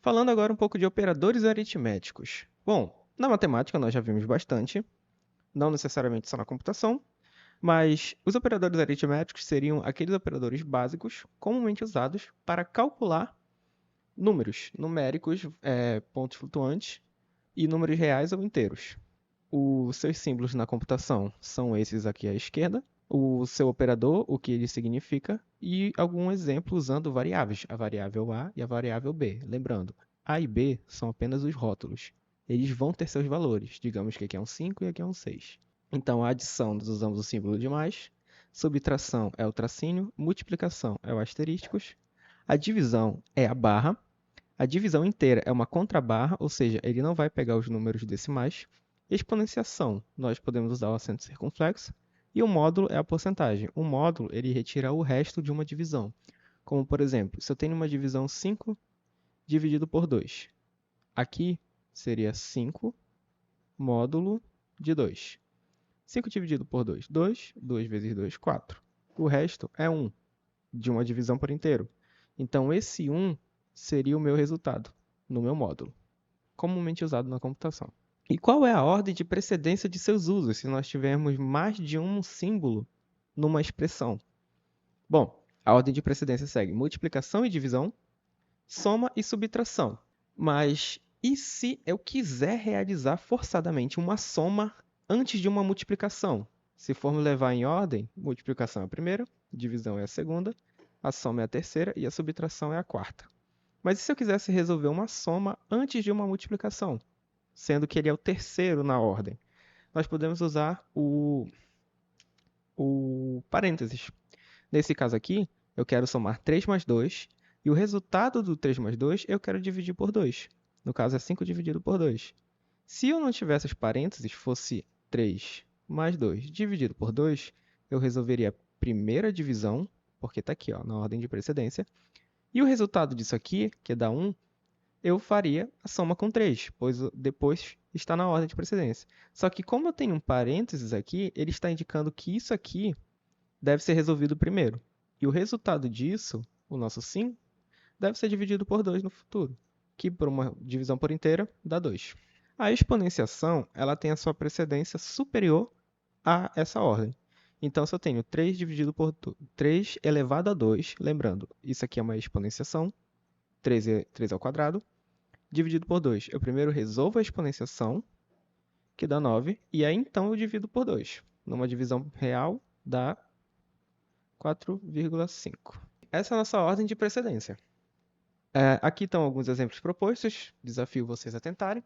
Falando agora um pouco de operadores aritméticos. Bom, na matemática nós já vimos bastante, não necessariamente só na computação, mas os operadores aritméticos seriam aqueles operadores básicos comumente usados para calcular números numéricos, pontos flutuantes, e números reais ou inteiros. Os seus símbolos na computação são esses aqui à esquerda, o seu operador, o que ele significa, e algum exemplo usando variáveis, a variável A e a variável B. Lembrando, A e B são apenas os rótulos. Eles vão ter seus valores, digamos que aqui é um 5 e aqui é um 6. Então, a adição, nós usamos o símbolo de mais, subtração é o tracinho, multiplicação é o asterísticos, a divisão é a barra, a divisão inteira é uma contrabarra, ou seja, ele não vai pegar os números decimais. Exponenciação, nós podemos usar o acento circunflexo. E o módulo é a porcentagem. O módulo, ele retira o resto de uma divisão. Como, por exemplo, se eu tenho uma divisão 5 dividido por 2. Aqui seria 5 módulo de 2. 5 dividido por 2, 2. 2 vezes 2, 4. O resto é 1, de uma divisão por inteiro. Então, esse 1 seria o meu resultado no meu módulo, comumente usado na computação. E qual é a ordem de precedência de seus usos se nós tivermos mais de um símbolo numa expressão? Bom, a ordem de precedência segue multiplicação e divisão, soma e subtração. Mas e se eu quiser realizar forçadamente uma soma antes de uma multiplicação? Se formos levar em ordem, multiplicação é a primeira, divisão é a segunda, a soma é a terceira e a subtração é a quarta. Mas e se eu quisesse resolver uma soma antes de uma multiplicação, sendo que ele é o terceiro na ordem? Nós podemos usar o parênteses. Nesse caso aqui, eu quero somar 3 mais 2, e o resultado do 3 mais 2 eu quero dividir por 2. No caso, é 5 dividido por 2. Se eu não tivesse os parênteses, fosse 3 mais 2 dividido por 2, eu resolveria a primeira divisão, porque está aqui, ó, na ordem de precedência, e o resultado disso aqui, que dá 1, eu faria a soma com 3, pois depois está na ordem de precedência. Só que como eu tenho um parênteses aqui, ele está indicando que isso aqui deve ser resolvido primeiro. E o resultado disso, o nosso sim, deve ser dividido por 2 no futuro, que por uma divisão por inteira dá 2. A exponenciação, ela tem a sua precedência superior a essa ordem. Então, se eu tenho 3 dividido por 3 elevado a 2, lembrando, isso aqui é uma exponenciação, 3 ao quadrado, dividido por 2. Eu primeiro resolvo a exponenciação, que dá 9, e aí então eu divido por 2. Numa divisão real, dá 4,5. Essa é a nossa ordem de precedência. Aqui estão alguns exemplos propostos, desafio vocês a tentarem.